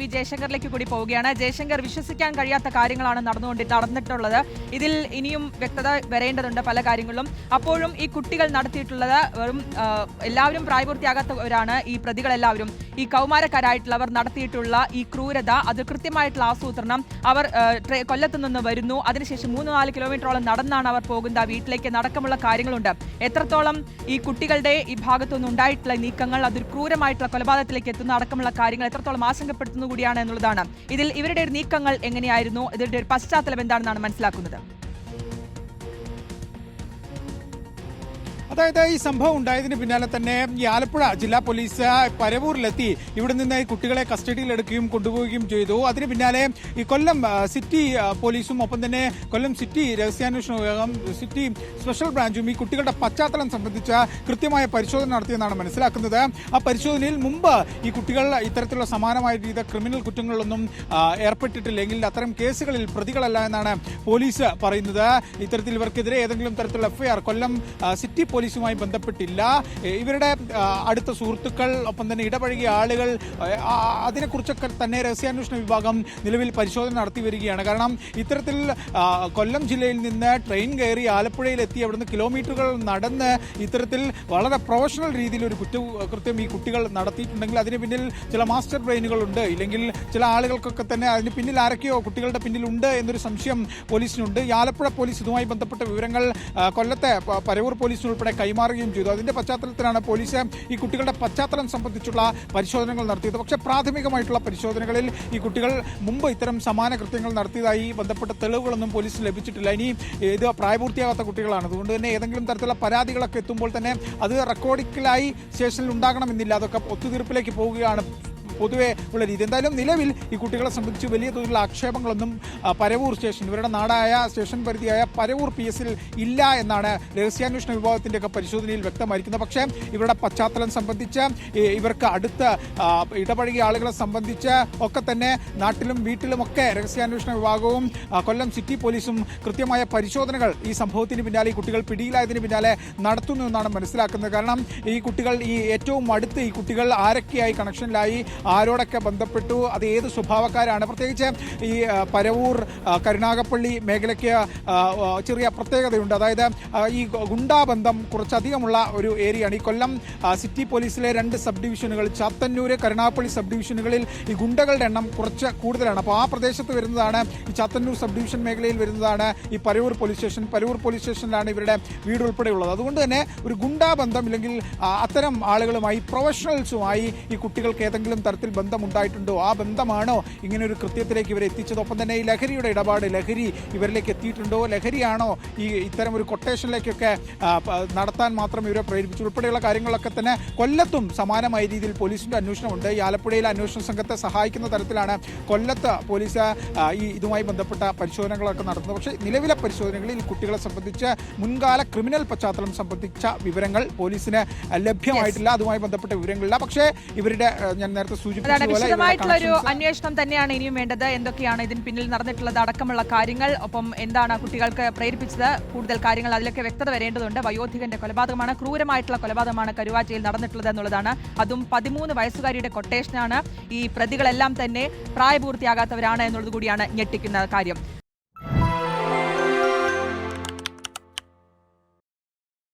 V ജയശങ്കറിലേക്ക് കൂടി പോവുകയാണ്. ജയശങ്കർ, വിശ്വസിക്കാൻ കഴിയാത്ത കാര്യങ്ങളാണ് നടന്നിട്ടുള്ളത്. ഇതിൽ ഇനിയും വ്യക്തത വരേണ്ടതുണ്ട് പല കാര്യങ്ങളിലും. അപ്പോഴും ഈ കുട്ടികൾ നടത്തിയിട്ടുള്ളത് വെറും എല്ലാവരും പ്രായപൂർത്തിയാകാത്തവരാണ്. ഈ പ്രതികളെല്ലാവരും ഈ കൗമാരക്കാരായിട്ടുള്ളവർ നടത്തിയിട്ടുള്ള ഈ ക്രൂരത, അത് കൃത്യമായിട്ടുള്ള ആസൂത്രണം. അവർ കൊല്ലത്തു നിന്ന് വരുന്നു, അതിനുശേഷം 3-4 കിലോമീറ്ററോളം നടന്നാണ് അവർ പോകുന്നത്. ആ വീട്ടിലേക്ക് നടക്കമുള്ള കാര്യങ്ങളുണ്ട്. എത്രത്തോളം ഈ കുട്ടികളുടെ ഈ ഭാഗത്തുനിന്ന് ഉണ്ടായിട്ടുള്ള നീക്കങ്ങൾ അതൊരു ക്രൂരമായിട്ടുള്ള കൊലപാതകത്തിലേക്ക് എത്തുന്ന അടക്കമുള്ള കാര്യങ്ങൾ എത്രത്തോളം ആശങ്കപ്പെടുത്തുന്നു കൂടിയാണ് എന്നുള്ളതാണ്. ഇതിൽ ഇവരുടെ നീക്കങ്ങൾ എങ്ങനെയായിരുന്നു, ഇതിന്റെ ഒരു പശ്ചാത്തലം എന്താണെന്നാണ് മനസ്സിലാക്കുന്നത്? അതായത് ഈ സംഭവം ഉണ്ടായതിന് പിന്നാലെ തന്നെ ഈ ആലപ്പുഴ ജില്ലാ പോലീസ് പരവൂരിലെത്തി ഇവിടെ നിന്ന് ഈ കുട്ടികളെ കസ്റ്റഡിയിലെടുക്കുകയും കൊണ്ടുപോവുകയും ചെയ്തു. അതിന് പിന്നാലെ ഈ കൊല്ലം സിറ്റി പോലീസും ഒപ്പം തന്നെ കൊല്ലം സിറ്റി രഹസ്യാന്വേഷണ വിഭാഗം, സിറ്റി സ്പെഷ്യൽ ബ്രാഞ്ചും ഈ കുട്ടികളുടെ പശ്ചാത്തലം സംബന്ധിച്ച കൃത്യമായ പരിശോധന നടത്തിയെന്നാണ് മനസ്സിലാക്കുന്നത്. ആ പരിശോധനയിൽ മുമ്പ് ഈ കുട്ടികൾ ഇത്തരത്തിലുള്ള സമാനമായ രീതിയിൽ ക്രിമിനൽ കുറ്റങ്ങളിലൊന്നും ഏർപ്പെട്ടിട്ടില്ലെങ്കിൽ അത്തരം കേസുകളിൽ പ്രതികളല്ല എന്നാണ് പോലീസ് പറയുന്നത്. ഇത്തരത്തിൽ ഇവർക്കെതിരെ ഏതെങ്കിലും തരത്തിലുള്ള എഫ്ഐആർ കൊല്ലം സിറ്റി പോലീസുമായി ബന്ധപ്പെട്ടില്ല. ഇവരുടെ അടുത്ത സുഹൃത്തുക്കൾ, ഒപ്പം തന്നെ ഇടപഴകിയ ആളുകൾ, അതിനെക്കുറിച്ചൊക്കെ തന്നെ രഹസ്യാന്വേഷണ വിഭാഗം നിലവിൽ പരിശോധന നടത്തി വരികയാണ്. കാരണം ഇത്തരത്തിൽ കൊല്ലം ജില്ലയിൽ നിന്ന് ട്രെയിൻ കയറി ആലപ്പുഴയിലെത്തി അവിടുന്ന് കിലോമീറ്ററുകൾ നടന്ന് ഇത്തരത്തിൽ വളരെ പ്രൊഫഷണൽ രീതിയിൽ ഒരു കുറ്റകൃത്യം ഈ കുട്ടികൾ നടത്തിയിട്ടുണ്ടെങ്കിൽ അതിന് പിന്നിൽ ചില മാസ്റ്റർ ബ്രെയിനുകളുണ്ട്, ഇല്ലെങ്കിൽ ചില ആളുകൾക്കൊക്കെ തന്നെ അതിന് പിന്നിൽ ആരൊക്കെയോ കുട്ടികളുടെ പിന്നിലുണ്ട് എന്നൊരു സംശയം പോലീസിനുണ്ട്. ഈ ആലപ്പുഴ പോലീസ് ഇതുമായി ബന്ധപ്പെട്ട വിവരങ്ങൾ കൊല്ലത്തെ പരവൂർ പോലീസിന് ഉൾപ്പെടെ കൈമാറുകയും ചെയ്തു. അതിന്റെ പശ്ചാത്തലത്തിലാണ് പോലീസ് ഈ കുട്ടികളുടെ പശ്ചാത്തലം സംബന്ധിച്ചുള്ള പരിശോധനകൾ നടത്തിയത്. പക്ഷേ പ്രാഥമികമായിട്ടുള്ള പരിശോധനകളിൽ ഈ കുട്ടികൾ മുമ്പ് ഇത്തരം സമാന കൃത്യങ്ങൾ നടത്തിയതായി ബന്ധപ്പെട്ട തെളിവുകളൊന്നും പോലീസിന് ലഭിച്ചിട്ടില്ല. ഇനി ഇത് പ്രായപൂർത്തിയാകാത്ത കുട്ടികളാണ്, അതുകൊണ്ട് തന്നെ ഏതെങ്കിലും തരത്തിലുള്ള പരാതികളൊക്കെ എത്തുമ്പോൾ തന്നെ അത് റെക്കോർഡിക്കലായി സ്റ്റേഷനിൽ ഉണ്ടാകണമെന്നില്ല. അതൊക്കെ ഒത്തുതീർപ്പിലേക്ക് പോവുകയാണ് പൊതുവെ ഉള്ള രീതി. എന്തായാലും നിലവിൽ ഈ കുട്ടികളെ സംബന്ധിച്ച് വലിയ തോതിലുള്ള ആക്ഷേപങ്ങളൊന്നും പരവൂർ സ്റ്റേഷൻ, ഇവരുടെ നാടായ സ്റ്റേഷൻ പരിധിയായ പരവൂർ PSൽ ഇല്ല എന്നാണ് രഹസ്യാന്വേഷണ വിഭാഗത്തിന്റെ ഒക്കെ പരിശോധനയിൽ വ്യക്തമായിരിക്കുന്നത്. പക്ഷേ ഇവരുടെ പശ്ചാത്തലം സംബന്ധിച്ച്, ഇവർക്ക് അടുത്ത ഇടപഴകിയ ആളുകളെ സംബന്ധിച്ച് ഒക്കെ തന്നെ നാട്ടിലും വീട്ടിലുമൊക്കെ രഹസ്യാന്വേഷണ വിഭാഗവും കൊല്ലം സിറ്റി പോലീസും കൃത്യമായ പരിശോധനകൾ ഈ സംഭവത്തിന് പിന്നാലെ, ഈ കുട്ടികൾ പിടിയിലായതിന് പിന്നാലെ നടത്തുന്നു എന്നാണ് മനസ്സിലാക്കുന്നത്. കാരണം ഈ കുട്ടികൾ ഏറ്റവും അടുത്ത് ഈ കുട്ടികൾ ആരൊക്കെയായി കണക്ഷനിലായി, ആരോടൊക്കെ ബന്ധപ്പെട്ടു, അത് ഏത് സ്വഭാവക്കാരാണ്, പ്രത്യേകിച്ച് ഈ പരവൂർ കരുനാഗപ്പള്ളി മേഖലയ്ക്ക് ചെറിയ പ്രത്യേകതയുണ്ട്. അതായത് ഈ ഗുണ്ടാബന്ധം കുറച്ചധികമുള്ള ഒരു ഏരിയയാണ്. ഈ കൊല്ലം സിറ്റി പോലീസിലെ 2 സബ് ഡിവിഷനുകൾ, ചാത്തന്നൂര്, കരുനാഗപ്പള്ളി സബ് ഡിവിഷനുകളിൽ ഈ ഗുണ്ടകളുടെ എണ്ണം കുറച്ച് കൂടുതലാണ്. അപ്പോൾ ആ പ്രദേശത്ത് വരുന്നതാണ്, ഈ ചാത്തന്നൂർ സബ് ഡിവിഷൻ മേഖലയിൽ വരുന്നതാണ് ഈ Paravur police station. Paravur police സ്റ്റേഷനിലാണ് ഇവരുടെ വീട് ഉൾപ്പെടെയുള്ളത്. അതുകൊണ്ട് തന്നെ ഒരു ഗുണ്ടാബന്ധം, ഇല്ലെങ്കിൽ അത്തരം ആളുകളുമായി, പ്രൊഫഷണൽസുമായി ഈ കുട്ടികൾക്ക് ഏതെങ്കിലും തരത്തിൽ ബന്ധമുണ്ടായിട്ടുണ്ടോ, ആ ബന്ധമാണോ ഇങ്ങനെ ഒരു കൃത്യത്തിലേക്ക് ഇവരെ എത്തിച്ചത്? ഒപ്പം തന്നെ ഈ ലഹരിയുടെ ഇടപാട്, ലഹരി ഇവരിലേക്ക് എത്തിയിട്ടുണ്ടോ, ലഹരിയാണോ ഈ ഇത്തരം ഒരു കൊട്ടേഷനിലേക്കൊക്കെ നടത്താൻ മാത്രം ഇവരെ പ്രേരിപ്പിച്ചു ഉൾപ്പെടെയുള്ള കാര്യങ്ങളൊക്കെ തന്നെ കൊല്ലത്തും സമാനമായ രീതിയിൽ പോലീസിന്റെ അന്വേഷണമുണ്ട്. ഈ ആലപ്പുഴയിലെ അന്വേഷണ സംഘത്തെ സഹായിക്കുന്ന തരത്തിലാണ് കൊല്ലത്ത് പോലീസ് ഇതുമായി ബന്ധപ്പെട്ട പരിശോധനകളൊക്കെ നടത്തുന്നത്. പക്ഷേ നിലവിലെ പരിശോധനകളിൽ കുട്ടികളെ സംബന്ധിച്ച് മുൻകാല ക്രിമിനൽ പശ്ചാത്തലം സംബന്ധിച്ച വിവരങ്ങൾ പോലീസിന് ലഭ്യമായിട്ടില്ല, അതുമായി ബന്ധപ്പെട്ട വിവരങ്ങളില്ല. പക്ഷേ ഇവരുടെ ഞാൻ നേരത്തെ വിശദമായിട്ടുള്ള ഒരു അന്വേഷണം തന്നെയാണ് ഇനിയും വേണ്ടത്. എന്തൊക്കെയാണ് ഇതിന് പിന്നിൽ നടന്നിട്ടുള്ളത് അടക്കമുള്ള കാര്യങ്ങൾ, ഒപ്പം എന്താണ് കുട്ടികൾക്ക് പ്രേരിപ്പിച്ചത്, കൂടുതൽ കാര്യങ്ങൾ അതിലൊക്കെ വ്യക്തത വരേണ്ടതുണ്ട്. വയോധികന്റെ കൊലപാതകമാണ്, ക്രൂരമായിട്ടുള്ള കൊലപാതകമാണ് കരുവാറ്റയിൽ നടന്നിട്ടുള്ളത് എന്നുള്ളതാണ്. അതും 13 വയസ്സുകാരിയുടെ കൊട്ടേഷനാണ്. ഈ പ്രതികളെല്ലാം തന്നെ പ്രായപൂർത്തിയാകാത്തവരാണ് എന്നുള്ളത് കൂടിയാണ് ഞെട്ടിക്കുന്ന കാര്യം.